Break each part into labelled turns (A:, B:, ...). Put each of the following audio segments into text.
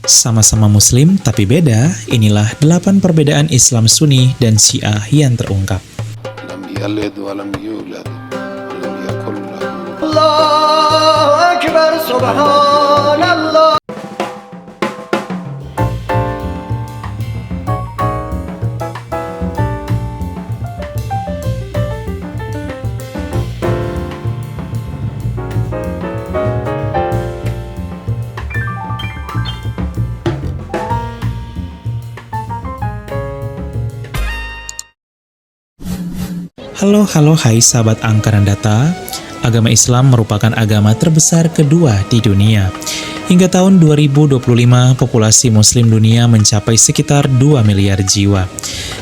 A: Sama-sama Muslim tapi beda, inilah 8 perbedaan Islam Sunni dan Syiah yang terungkap.
B: لم يلد ولم يولد ولم يكن له
C: الله أكبر سبحان الله.
A: Halo, hai sahabat Angkaran Data. Agama Islam merupakan agama terbesar kedua di dunia. Hingga tahun 2025, populasi muslim dunia mencapai sekitar 2 miliar jiwa.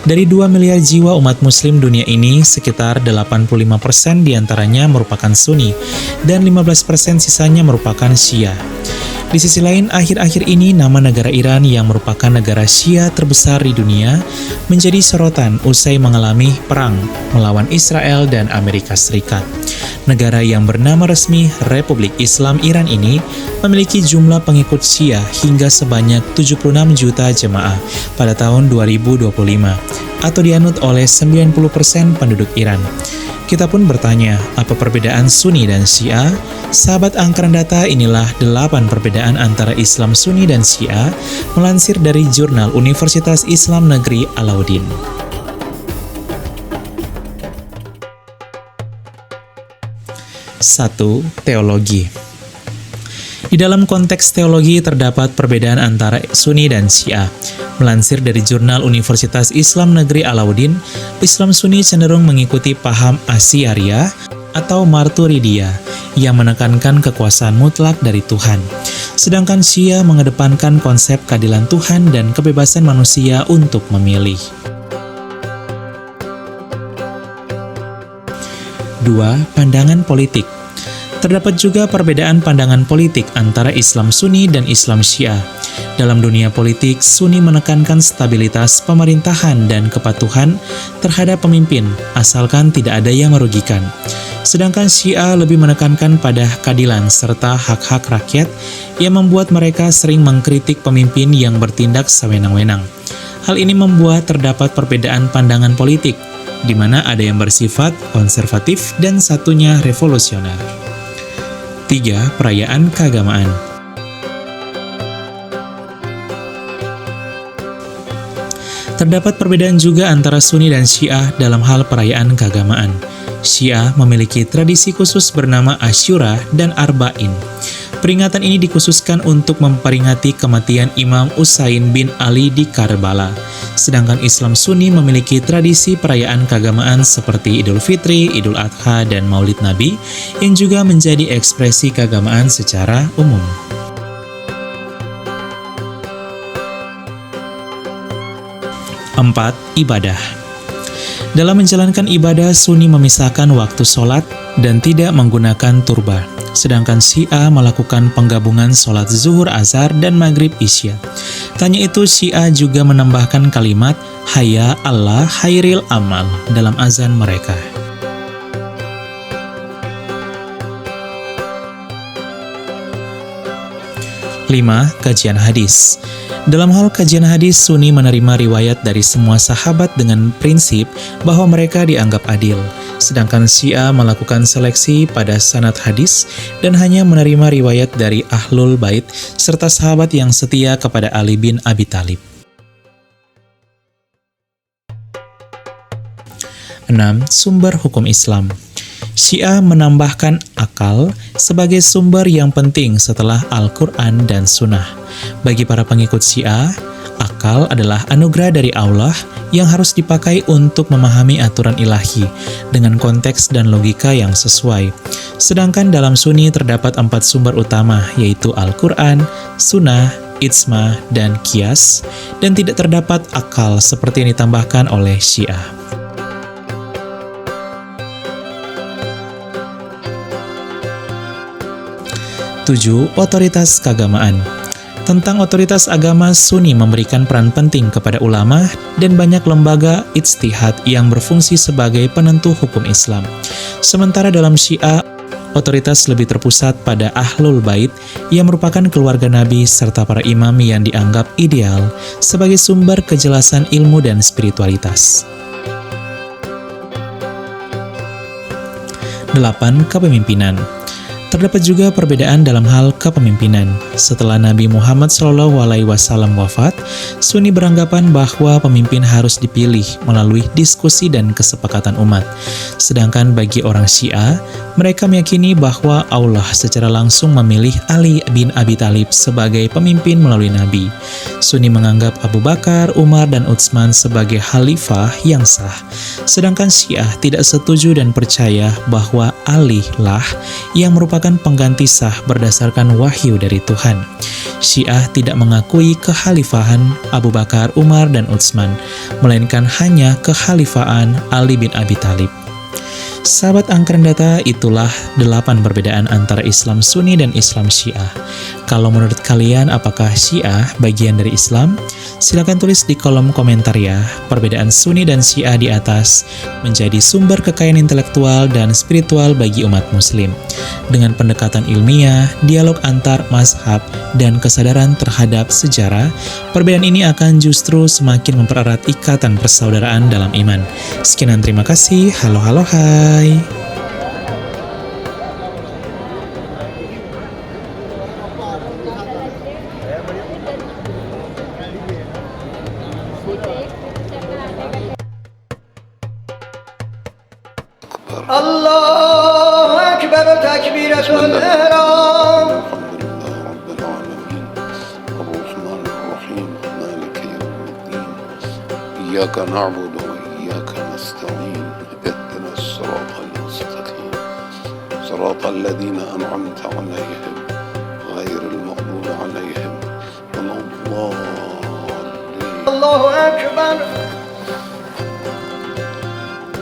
A: Dari 2 miliar jiwa umat muslim dunia ini, sekitar 85% diantaranya merupakan Sunni, dan 15% sisanya merupakan Syiah. Di sisi lain, akhir-akhir ini nama negara Iran yang merupakan negara Syiah terbesar di dunia menjadi sorotan usai mengalami perang melawan Israel dan Amerika Serikat. Negara yang bernama resmi Republik Islam Iran ini memiliki jumlah pengikut Syiah hingga sebanyak 76 juta jemaah pada tahun 2025, atau dianut oleh 90% penduduk Iran. Kita pun bertanya, apa perbedaan Sunni dan Syiah? Sahabat Angkaran Data, inilah 8 perbedaan antara Islam Sunni dan Syiah, melansir dari jurnal Universitas Islam Negeri Alauddin. 1. Teologi. Di dalam konteks teologi terdapat perbedaan antara Sunni dan Syiah. Melansir dari jurnal Universitas Islam Negeri Alauddin, Islam Sunni cenderung mengikuti paham Asy'ariyah atau Maturidiyah yang menekankan kekuasaan mutlak dari Tuhan. Sedangkan Syiah mengedepankan konsep keadilan Tuhan dan kebebasan manusia untuk memilih. 2. Pandangan politik. Terdapat juga perbedaan pandangan politik antara Islam Sunni dan Islam Syiah. Dalam dunia politik, Sunni menekankan stabilitas pemerintahan dan kepatuhan terhadap pemimpin, asalkan tidak ada yang merugikan. Sedangkan Syiah lebih menekankan pada keadilan serta hak-hak rakyat yang membuat mereka sering mengkritik pemimpin yang bertindak sewenang-wenang. Hal ini membuat terdapat perbedaan pandangan politik, di mana ada yang bersifat konservatif dan satunya revolusioner. 3. Perayaan keagamaan. Terdapat perbedaan juga antara Sunni dan Syiah dalam hal perayaan keagamaan. Syiah memiliki tradisi khusus bernama Asyura dan Arba'in. Peringatan ini dikhususkan untuk memperingati kematian Imam Usain bin Ali di Karbala. Sedangkan Islam Sunni memiliki tradisi perayaan keagamaan seperti Idul Fitri, Idul Adha, dan Maulid Nabi yang juga menjadi ekspresi keagamaan secara umum. 4. Ibadah. Dalam menjalankan ibadah, Sunni memisahkan waktu sholat dan tidak menggunakan turba. Sedangkan Syiah melakukan penggabungan sholat zuhur, asar, dan maghrib isya. Tanya itu, Syiah juga menambahkan kalimat Hayya Allah Khairil Amal dalam azan mereka. 5. Kajian hadis. Dalam hal kajian hadis, Sunni menerima riwayat dari semua sahabat dengan prinsip bahwa mereka dianggap adil. Sedangkan Syiah melakukan seleksi pada sanad hadis dan hanya menerima riwayat dari Ahlul Bait serta sahabat yang setia kepada Ali bin Abi Thalib. 6. Sumber hukum Islam. Syiah menambahkan akal sebagai sumber yang penting setelah Al-Quran dan Sunnah. Bagi para pengikut Syiah, akal adalah anugerah dari Allah yang harus dipakai untuk memahami aturan ilahi dengan konteks dan logika yang sesuai. Sedangkan dalam Sunni terdapat 4 sumber utama, yaitu Al-Quran, Sunnah, Ijma, dan Qiyas, dan tidak terdapat akal seperti yang ditambahkan oleh Syiah. 7. Otoritas keagamaan. Tentang otoritas agama, Sunni memberikan peran penting kepada ulama dan banyak lembaga ijtihad yang berfungsi sebagai penentu hukum Islam. Sementara dalam Syiah, otoritas lebih terpusat pada Ahlul Bait yang merupakan keluarga Nabi serta para imam yang dianggap ideal sebagai sumber kejelasan ilmu dan spiritualitas. 8. Kepemimpinan. Terdapat juga perbedaan dalam hal kepemimpinan. Setelah Nabi Muhammad SAW wafat, Sunni beranggapan bahwa pemimpin harus dipilih melalui diskusi dan kesepakatan umat. Sedangkan bagi orang Syiah, mereka meyakini bahwa Allah secara langsung memilih Ali bin Abi Thalib sebagai pemimpin melalui Nabi. Sunni menganggap Abu Bakar, Umar, dan Utsman sebagai khalifah yang sah. Sedangkan Syiah tidak setuju dan percaya bahwa Ali lah yang merupakan pengganti sah berdasarkan wahyu dari Tuhan. Syiah tidak mengakui kekhalifahan Abu Bakar, Umar, dan Utsman, melainkan hanya kekhalifahan Ali bin Abi Thalib. Sahabat Angkran Data, itulah 8 perbedaan antara Islam Sunni dan Islam Syiah. Kalau menurut kalian, apakah Syiah bagian dari Islam? Silakan tulis di kolom komentar ya. Perbedaan Sunni dan Syiah di atas menjadi sumber kekayaan intelektual dan spiritual bagi umat muslim. Dengan pendekatan ilmiah, dialog antar mazhab, dan kesadaran terhadap sejarah, perbedaan ini akan justru semakin mempererat ikatan persaudaraan dalam iman. Sekian dan terima kasih. Halo, hai.
C: الله أكبر تكبيرة الإحرام
B: الحمد لله رب العالمين الرحمن الرحيم مالك يوم الدين إياك نعبد وإياك نستعين اهدنا الصراط المستقيم صراط الذين أنعمت عليهم غير المغضوب عليهم ولا الضالين.
C: الله أكبر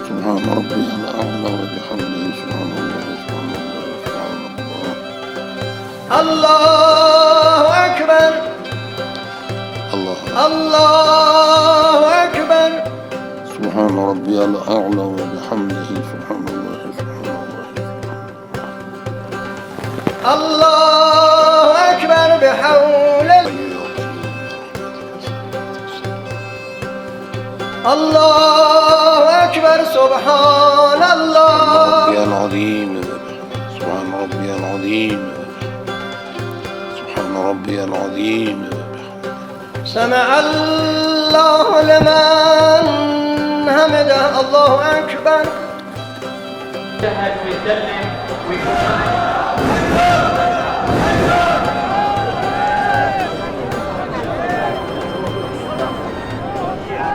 B: سبحان ربي الأعلى وبحمده سبحان الله سبحان الله سبحان الله.
C: الله أكبر
B: الله
C: الله أكبر
B: سبحان ربي الأعلى وبحمده سبحان الله سبحان الله.
C: الله أكبر بحول الله أكبر سبحان الله
B: ربي العظيم سبحان ربي العظيم سبحان ربي العظيم.
C: سمع الله لمن حمده الله أكبر.
D: يشهد ويسلم ويكون